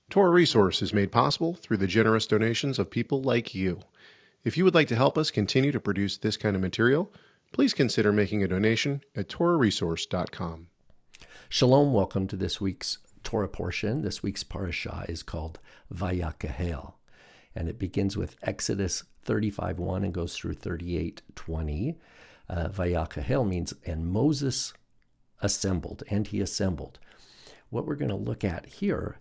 Torah Resource is made possible through the generous donations of people like you. If you would like to help us continue to produce this kind of material, please consider making a donation at TorahResource.com. Shalom, welcome to this week's Torah portion. This week's parashah is called Vayakhel, and it begins with Exodus 35:1 and goes through 38:20. Vayakhel means, and Moses assembled, and he assembled. What we're going to look at here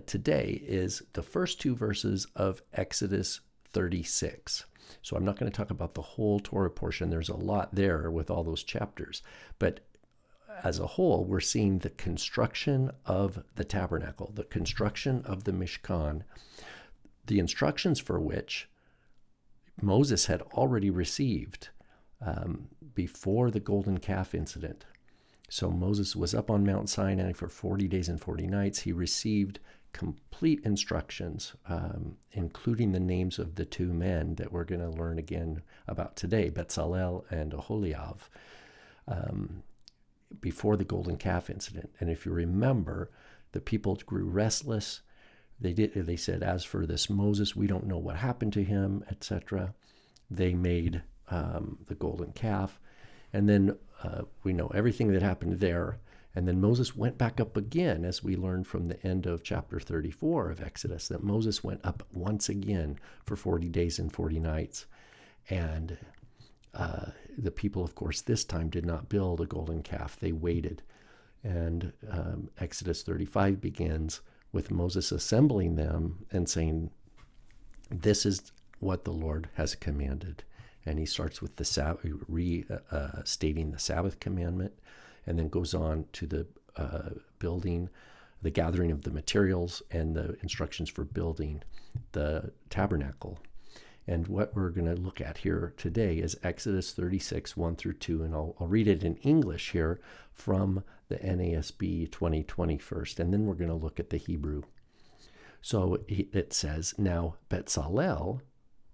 today is the first two verses of Exodus 36. So I'm not going to talk about the whole Torah portion. There's a lot there with all those chapters. But as a whole, we're seeing the construction of the tabernacle, the construction of the Mishkan, the instructions for which Moses had already received before the golden calf incident. So Moses was up on Mount Sinai for 40 days and 40 nights. He received complete instructions, including the names of the two men that we're going to learn again about today, Bezalel and Oholiav, before the golden calf incident. And if you remember, the people grew restless. They said, as for this Moses, we don't know what happened to him, etc. They made the golden calf. And then we know everything that happened there. And then Moses went back up again, as we learned from the end of chapter 34 of Exodus, that Moses went up once again for 40 days and 40 nights. And the people, of course, this time did not build a golden calf. They waited. And Exodus 35 begins with Moses assembling them and saying, this is what the Lord has commanded. And he starts with the stating the Sabbath commandment, and then goes on to the building, the gathering of the materials, and the instructions for building the tabernacle. And what we're going to look at here today is Exodus 36, 1 through 2, and I'll read it in English here from the NASB 2020 first, and then we're going to look at the Hebrew. So it says, now Bezalel,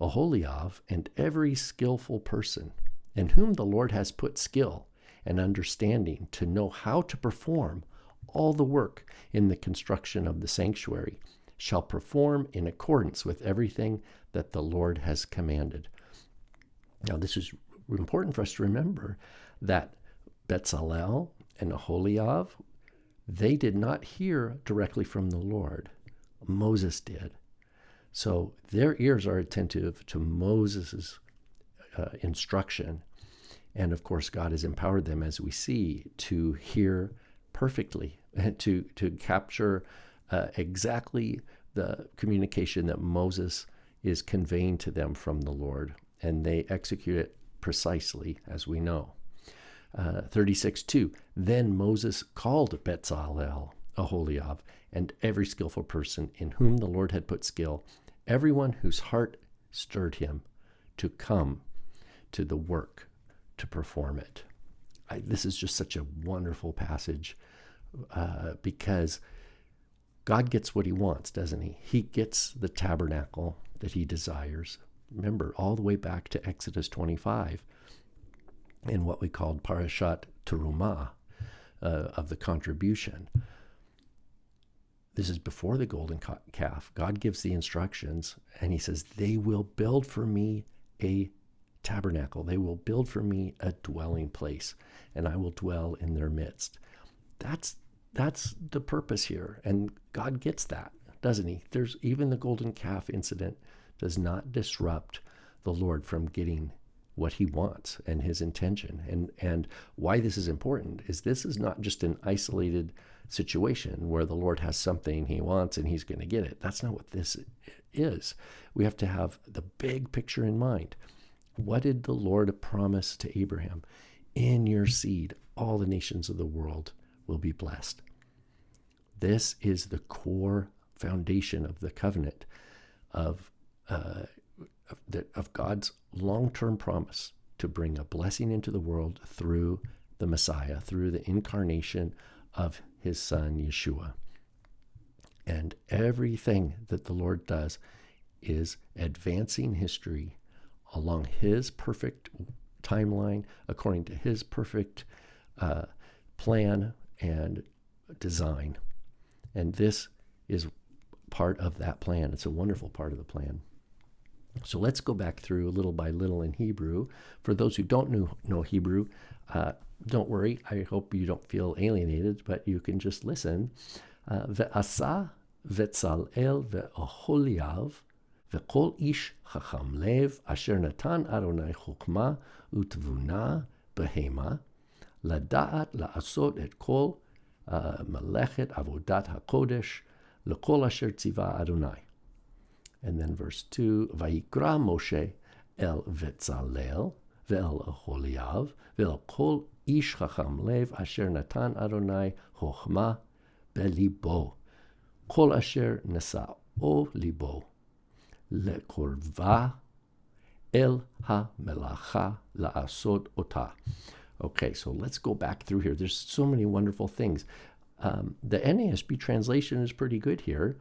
Oholiav, and every skillful person in whom the Lord has put skill and understanding to know how to perform all the work in the construction of the sanctuary shall perform in accordance with everything that the Lord has commanded. Now, this is important for us to remember that Bezalel and Oholiav, they did not hear directly from the Lord. Moses did. So their ears are attentive to Moses' instruction. And of course, God has empowered them, as we see, to hear perfectly, and to capture exactly the communication that Moses is conveying to them from the Lord. And they execute it precisely, as we know. 36:2, then Moses called Bezalel, Oholiav, and every skillful person in whom the Lord had put skill, everyone whose heart stirred him to come to the work to perform it. This is just such a wonderful passage because God gets what he wants, doesn't he? He gets the tabernacle that he desires. Remember, all the way back to Exodus 25 in what we called Parashat Terumah of the contribution. This is before the golden calf. God gives the instructions, and he says, they will build for me a tabernacle. They will build for me a dwelling place, and I will dwell in their midst. That's the purpose here, and God gets that, doesn't he? There's even the golden calf incident does not disrupt the Lord from getting what he wants and his intention. And why this is important is this is not just an isolated situation where the Lord has something he wants and he's going to get it. That's not what this is. We have to have the big picture in mind. What did the Lord promise to Abraham? In your seed, all the nations of the world will be blessed. This is the core foundation of the covenant of God's long-term promise to bring a blessing into the world through the Messiah, through the incarnation of his son, Yeshua. And everything that the Lord does is advancing history along his perfect timeline, according to his perfect plan and design. And this is part of that plan. It's a wonderful part of the plan. So let's go back through little by little in Hebrew. For those who don't know Hebrew, don't worry. I hope you don't feel alienated, but you can just listen. Ve'asa ve'tzal'el ve'oholiav ve'kol ish chacham lev asher natan Adonai chokma utvuna behema lada'at la'asot et kol melechet avodat hakodesh lekol asher tziva Adonai. And then verse 2, Vayikra Moshe el Vetzalel ve'el Oholiav ve'el kol ish chacham lev asher natan Adonai chochma belibo kol asher nesa'o libo lekorva el ha-melacha la'asod ota. Okay, so let's go back through here. There's so many wonderful things. The NASB translation is pretty good here.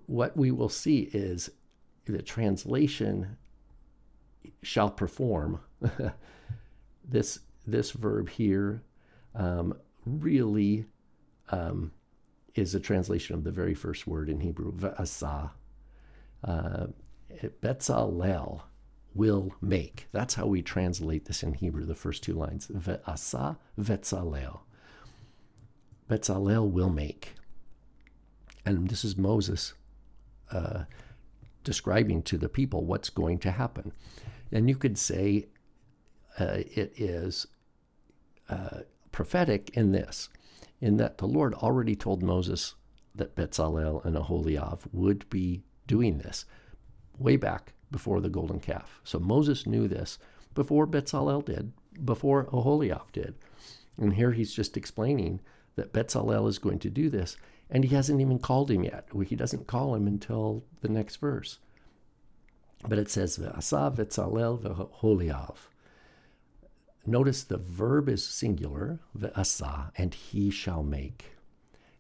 What we will see is the translation shall perform. This verb here really is a translation of the very first word in Hebrew, ve'asa. Betzalel, will make. That's how we translate this in Hebrew, the first two lines. Ve'asa vetzalel. Betzalel will make. And this is Moses describing to the people what's going to happen. And you could say it is prophetic in this, in that the Lord already told Moses that Betzalel and Oholiav would be doing this way back before the golden calf. So Moses knew this before Betzalel did, before Oholiav did. And here he's just explaining that Betzalel is going to do this, and he hasn't even called him yet. He doesn't call him until the next verse. But it says, Ve'asa Betzalel ve'Oholiav. Notice the verb is singular, ve'asa, and he shall make.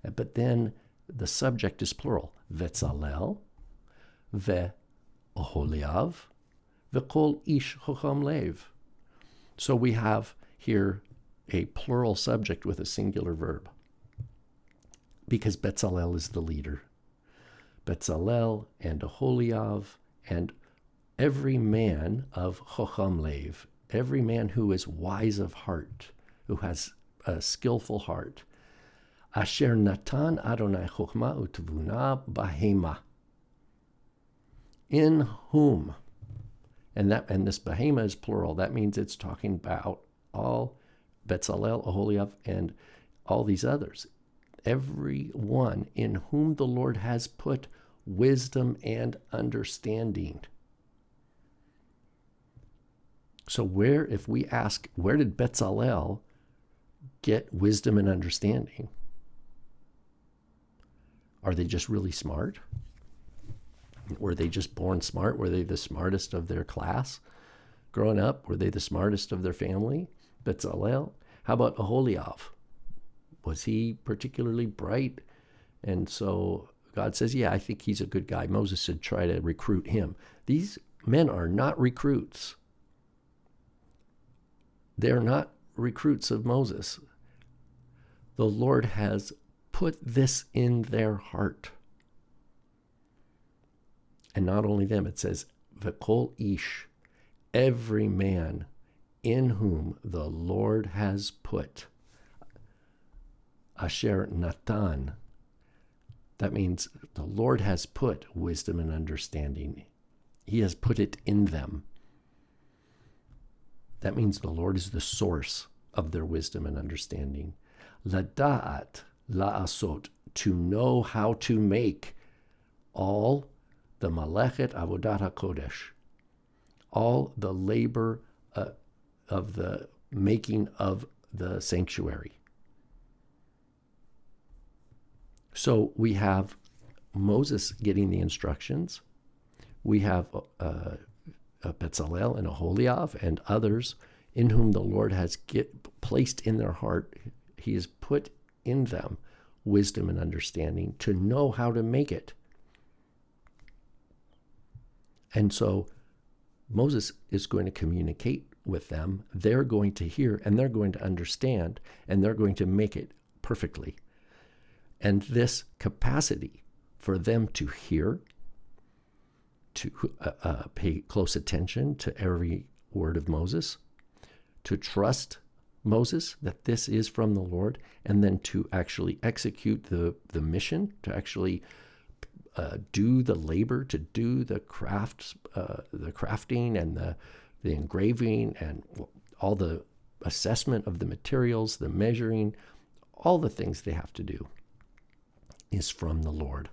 But then the subject is plural, Betzalel ve'Oholiav ve'kol ish chocham lev. So we have here a plural subject with a singular verb, because Betzalel is the leader. Betzalel and Oholiav and every man of chocham lev, every man who is wise of heart, who has a skillful heart. Asher natan Adonai chokma utvuna bahema. In whom, and this bahema is plural. That means it's talking about all Betzalel, Oholiav, and all these others. Every one in whom the Lord has put wisdom and understanding. So if we ask, where did Betzalel get wisdom and understanding? Are they just really smart? Were they just born smart? Were they the smartest of their class? Growing up, were they the smartest of their family? Betzalel? How about Oholiav? Was he particularly bright? And so God says, yeah, I think he's a good guy. Moses should try to recruit him. These men are not recruits. They're not recruits of Moses. The Lord has put this in their heart. And not only them, it says, V'kol ish, every man in whom the Lord has put. Asher natan. That means the Lord has put wisdom and understanding. He has put it in them. That means the Lord is the source of their wisdom and understanding. Lada'at, la'asot, to know how to make all the malechet avodat hakodesh, all the labor of the making of the sanctuary. So we have Moses getting the instructions. We have Betzalel and Oholiav and others in whom the Lord has placed in their heart. He has put in them wisdom and understanding to know how to make it. And so Moses is going to communicate with them. They're going to hear and they're going to understand and they're going to make it perfectly. And this capacity for them to hear, to pay close attention to every word of Moses, to trust Moses that this is from the Lord, and then to actually execute the mission, to actually do the labor, to do the crafting and the engraving and all the assessment of the materials, the measuring, all the things they have to do is from the Lord.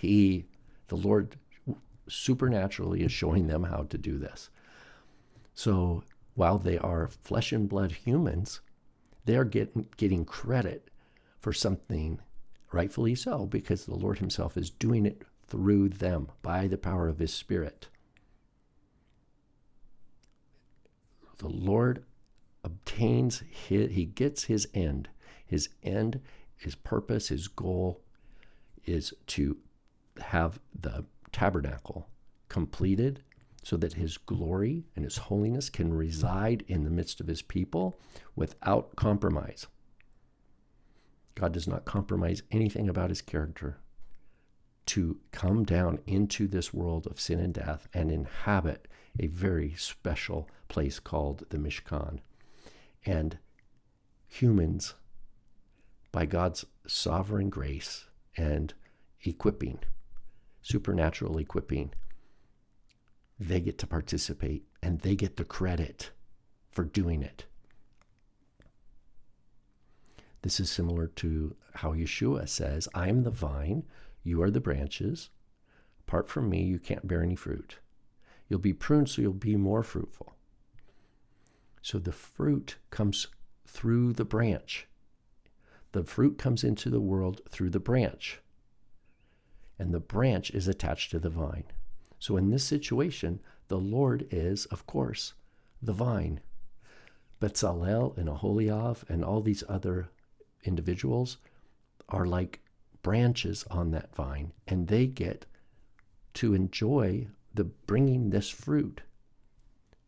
The Lord supernaturally is showing them how to do this. So while they are flesh and blood humans, they are getting credit for something, rightfully so, because the Lord himself is doing it through them by the power of his Spirit. The Lord obtains he gets his end. His end, his purpose, his goal is to have the tabernacle completed so that his glory and his holiness can reside in the midst of his people without compromise. God does not compromise anything about his character to come down into this world of sin and death and inhabit a very special place called the Mishkan. And humans, by God's sovereign grace and equipping, supernatural equipping, they get to participate and they get the credit for doing it. This is similar to how Yeshua says, I am the vine, you are the branches. Apart from me, you can't bear any fruit. You'll be pruned so you'll be more fruitful. So the fruit comes through the branch. The fruit comes into the world through the branch. And the branch is attached to the vine. So in this situation, the Lord is, of course, the vine. Bezalel and Aholiab and all these other individuals are like branches on that vine, and they get to enjoy the bringing this fruit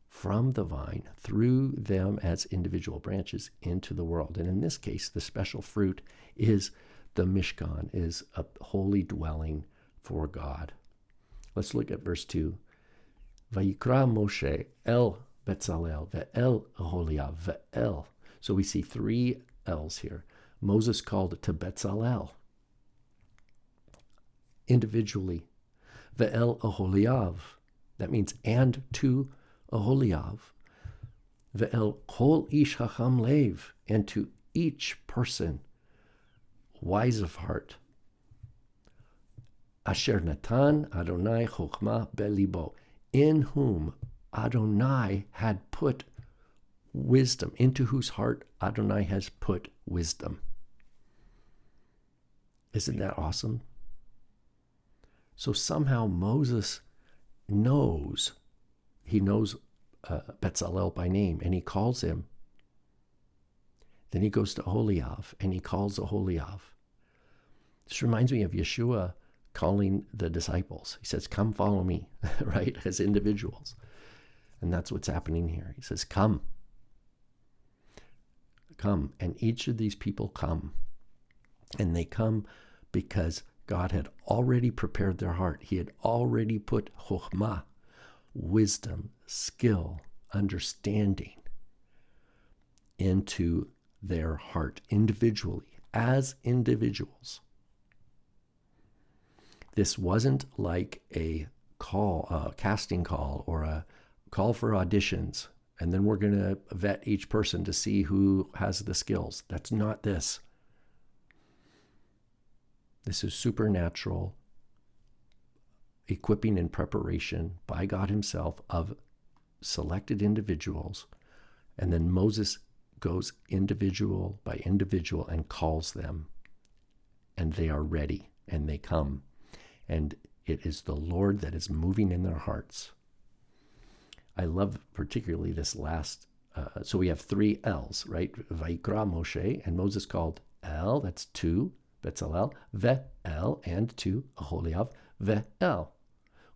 from the vine through them as individual branches into the world. And in this case, the special fruit is the Mishkan, is a holy dwelling for God. Let's look at verse 2. Vayikra Moshe el Bezalel ve'el Aholiab ve'el. So we see 3 L's here. Moses called to Bezalel individually. Ve'el Aholiab. That means and to Aholiab. Ve'el kol ish hacham lev. And to each person wise of heart. Asher natan Adonai chokhmah belibo. In whom Adonai had put wisdom, into whose heart Adonai has put wisdom. Isn't that awesome? So somehow Moses knows, he knows Bezalel by name, and he calls him. Then he goes to Aholiab, and he calls Aholiab. This reminds me of Yeshua calling the disciples. He says, come follow me, right, as individuals. And that's what's happening here. He says, come. Come. And each of these people come. And they come because God had already prepared their heart. He had already put chokhmah, wisdom, skill, understanding into their heart individually, as individuals. This wasn't like a casting call, or a call for auditions, and then we're going to vet each person to see who has the skills. That's not this. This is supernatural equipping and preparation by God himself of selected individuals. And then Moses goes individual by individual and calls them. And they are ready, and they come. And it is the Lord that is moving in their hearts. I love particularly this last, so we have 3 L's, right? Vayikra Moshe, and Moses called El, that's 2, Bezalel, Ve'el, and 2, Aholiab, Ve'el.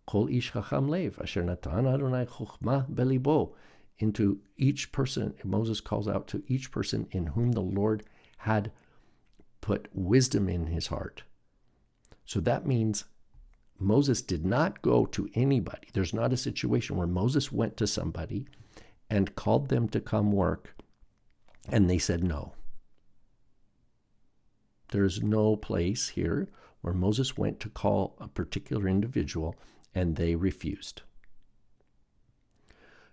Kol ish chacham lev, asher natan Adonai chokhmah belibo. Into each person, Moses calls out to each person in whom the Lord had put wisdom in his heart. So that means Moses did not go to anybody. There's not a situation where Moses went to somebody and called them to come work, and they said no. There's no place here where Moses went to call a particular individual and they refused.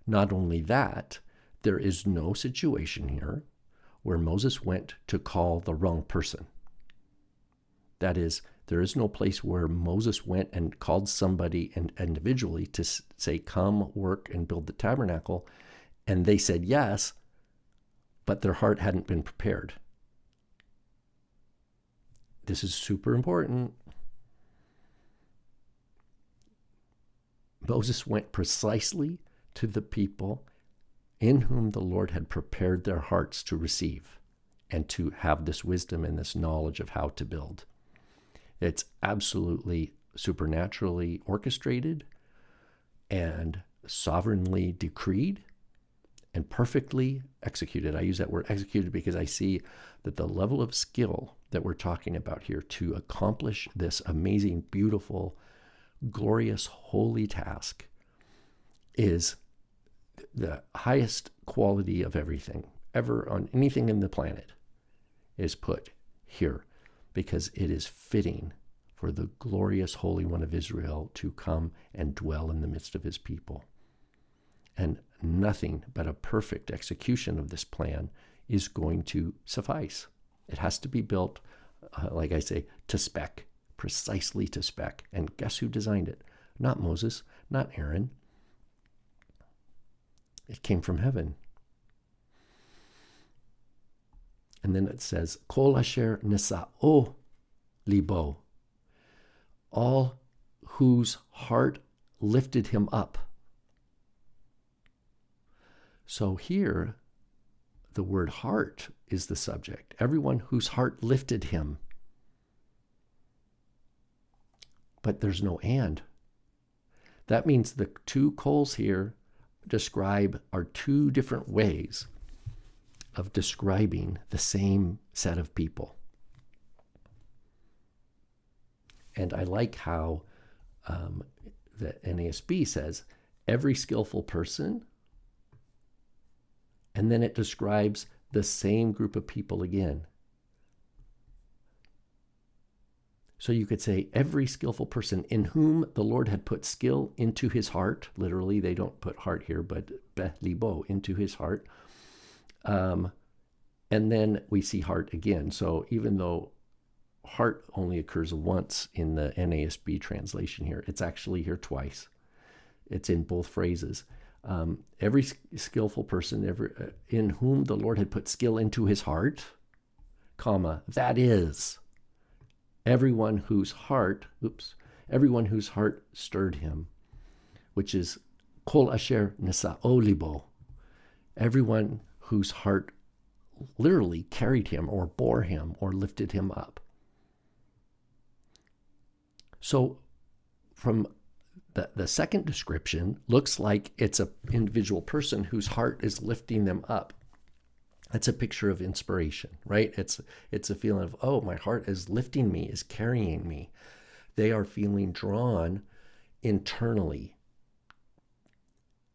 Not only that, there is no situation here where Moses went to call the wrong person. That is, there is no place where Moses went and called somebody individually to say, come work and build the tabernacle, and they said yes, but their heart hadn't been prepared. This is super important. Moses went precisely to the people in whom the Lord had prepared their hearts to receive and to have this wisdom and this knowledge of how to build. It's absolutely supernaturally orchestrated and sovereignly decreed and perfectly executed. I use that word executed because I see that the level of skill that we're talking about here to accomplish this amazing, beautiful, glorious, holy task is the highest quality of everything ever on anything in the planet is put here because it is fitting for the glorious Holy One of Israel to come and dwell in the midst of his people. And nothing but a perfect execution of this plan is going to suffice. It has to be built, like I say, to spec, precisely to spec. And guess who designed it? Not Moses, not Aaron. It came from heaven. And then it says, Kol asher nesa'o libo, all whose heart lifted him up. So here, the word heart is the subject. Everyone whose heart lifted him. But there's no and. That means the two kols here are two different ways of describing the same set of people. And I like how the NASB says, every skillful person, and then it describes the same group of people again. So you could say every skillful person in whom the Lord had put skill into his heart. Literally, they don't put heart here, but libo, into his heart. And then we see heart again. So even though heart only occurs once in the NASB translation here, it's actually here twice. It's in both phrases. Every skillful person in whom the Lord had put skill into his heart, comma, that is, everyone whose heart stirred him, which is kol asher nesa'o libo, everyone whose heart literally carried him or bore him or lifted him up. So from the second description looks like it's an individual person whose heart is lifting them up. That's a picture of inspiration, right? It's a feeling of, oh, my heart is lifting me, is carrying me. They are feeling drawn internally.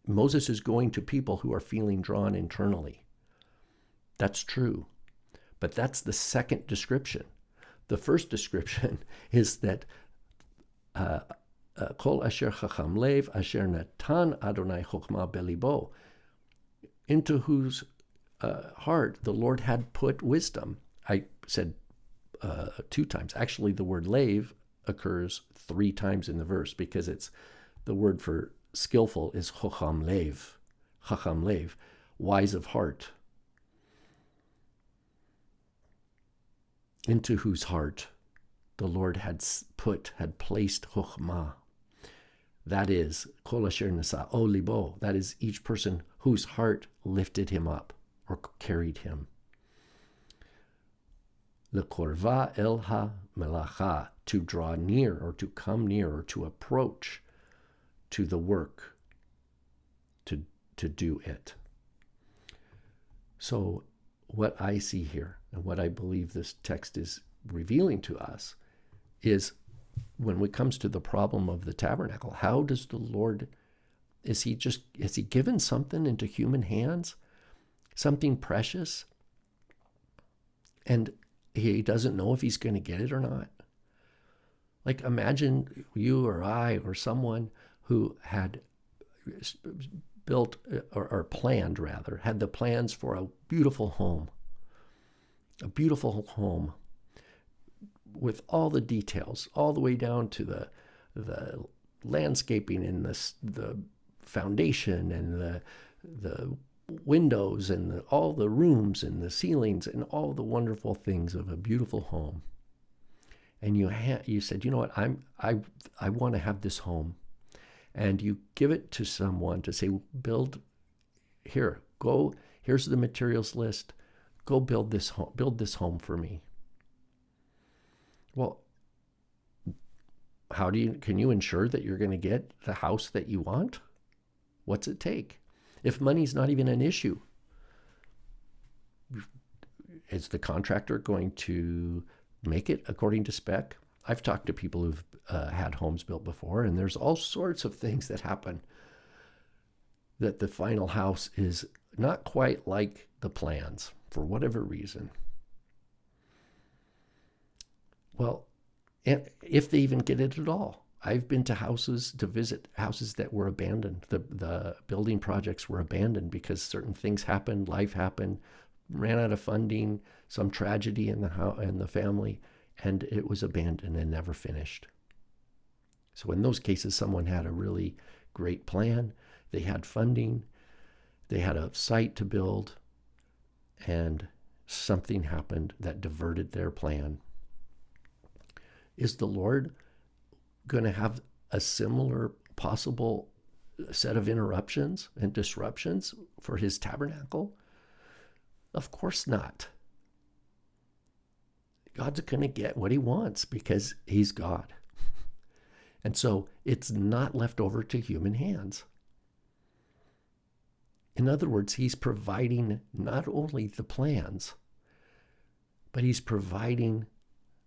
Moses is going to people who are feeling drawn internally. That's true. But that's the second description. The first description is that Kol asher chacham lev asher natan Adonai chokmah belibo, into whose heart the Lord had put wisdom. I said 2 times. Actually, the word lev occurs 3 times in the verse because it's the word for skillful is chacham lev, wise of heart. Into whose heart the Lord had placed chokhmah. That is, kol asher nesa'o libo. That is each person whose heart lifted him up or carried him. Lekorva el ha-melacha, to draw near or to come near or to approach to the work, to do it. So what I see here and what I believe this text is revealing to us is when it comes to the problem of the tabernacle, how does the Lord, has he given something into human hands, something precious, and he doesn't know if he's going to get it or not? Like, imagine you or I or someone who had built or planned, rather, had the plans for a beautiful home with all the details, all the way down to the landscaping and the foundation and the windows and all the rooms and the ceilings and all the wonderful things of a beautiful home. And you said, you know what, I want to have this home. And you give it to someone to say, here's the materials list, go build this home for me. Well, can you ensure that you're going to get the house that you want? What's it take? If money's not even an issue, is the contractor going to make it according to spec? I've talked to people who've had homes built before, and there's all sorts of things that happen that the final house is not quite like the plans for whatever reason. Well, if they even get it at all. I've been to visit houses that were abandoned. The building projects were abandoned because certain things happened, life happened, ran out of funding, some tragedy in the family, and it was abandoned and never finished. So in those cases, someone had a really great plan, they had funding, they had a site to build, and something happened that diverted their plan. Is the Lord going to have a similar possible set of interruptions and disruptions for his tabernacle? Of course not. God's going to get what he wants because he's God. And so it's not left over to human hands. In other words, he's providing not only the plans, but he's providing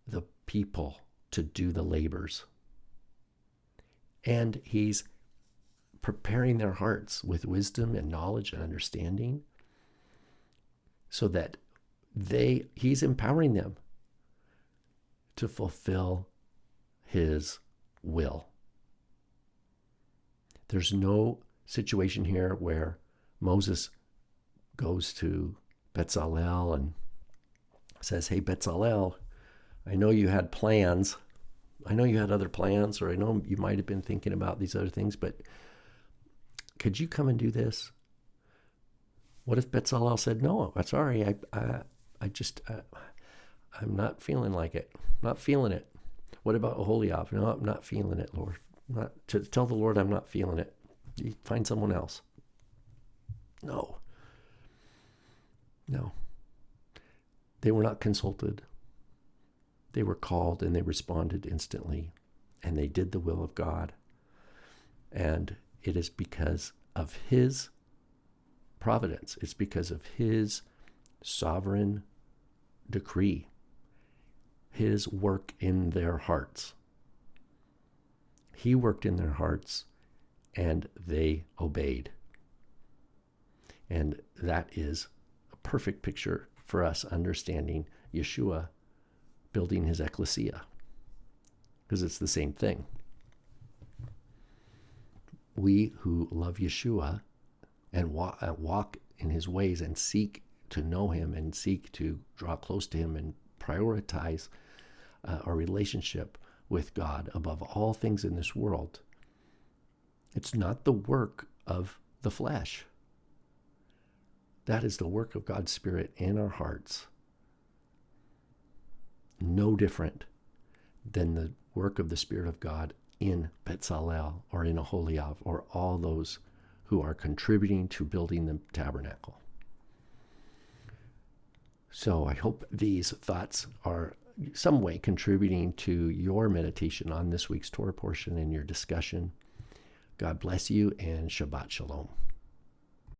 the people to do the labors. And he's preparing their hearts with wisdom and knowledge and understanding so that he's empowering them to fulfill his will. There's no situation here where Moses goes to Bezalel and says, hey, Bezalel, I know you had plans. I know you had other plans, or I know you might have been thinking about these other things, but could you come and do this? What if Bezalel said, no, I'm sorry, I'm not feeling like it. Not feeling it. What about Oholiab? No, I'm not feeling it, Lord. Tell the Lord I'm not feeling it. You find someone else. No. They were not consulted. They were called and they responded instantly, and they did the will of God. And it is because of his providence. It's because of his sovereign decree, his work in their hearts. He worked in their hearts and they obeyed. And that is a perfect picture for us understanding Yeshua building his ecclesia, because it's the same thing. We who love Yeshua and walk in his ways and seek to know him and seek to draw close to him and prioritize our relationship with God above all things in this world. It's not the work of the flesh. That is the work of God's Spirit in our hearts. No different than the work of the Spirit of God in Bezalel or in Oholiab or all those who are contributing to building the tabernacle. So I hope these thoughts are some way contributing to your meditation on this week's Torah portion and your discussion. God bless you and Shabbat Shalom.